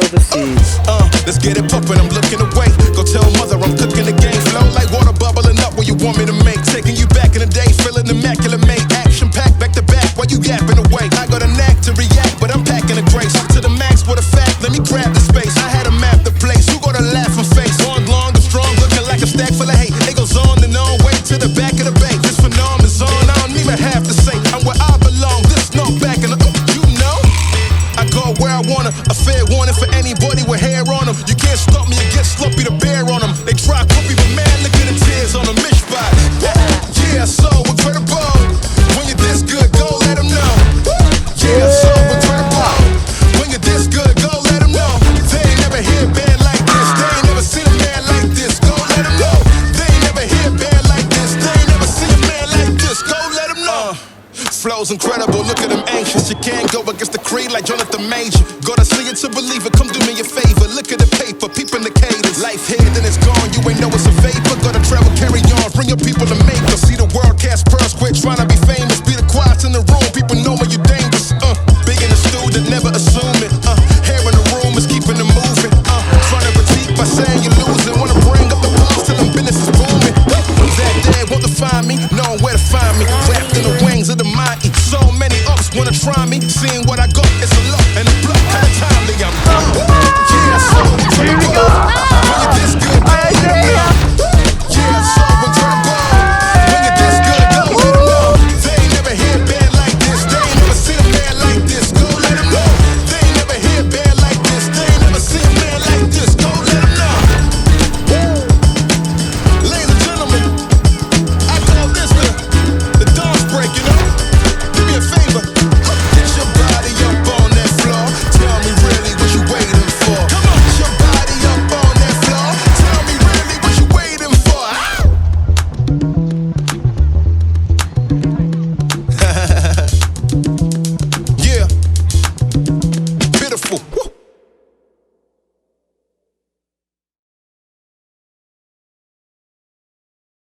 overseas. Let's get it poppin', I'm looking away. Go tell mother I'm cooking the game. Flow like water bubbling up where you want me to make. Taking you back in the day, feeling immaculate, mate. Action packed back to back while you yapping away. I got a knack to react, but I'm packing a grace. Up to the max with a fact, let me grab the space. I had to map the place, you gotta laugh and face. On long and strong, looking like a stack full of hate. It goes on and on, way to the back of the bank. This phenomenon's on, I don't even have to say. I'm where I belong, this not back in the, you know. I go where I wanna, a fair warning for anybody with hair on them. You can't stop me or get sloppy to bear on them. They try copy, but man, look at the tears on them. Mishpat, yeah, so incredible. When you're this good, go let them know. Yeah, so incredible. When you're this good, go let them know. They ain't never hear a band like this. They ain't never seen a man like this. Go let them know. They ain't never hear a band like this. They ain't never seen a man like this. Go let them know. Flow's incredible, look at them anxious. You can't go against the creed like Jonathan Major. Gotta see it to believe it, come do me a favor. Look at the paper, peeping the cadence. Life here, then it's gone, you ain't know it's a vapor. Gotta travel, carry on, bring your people to make us. See the world cast pearls, quit trying to be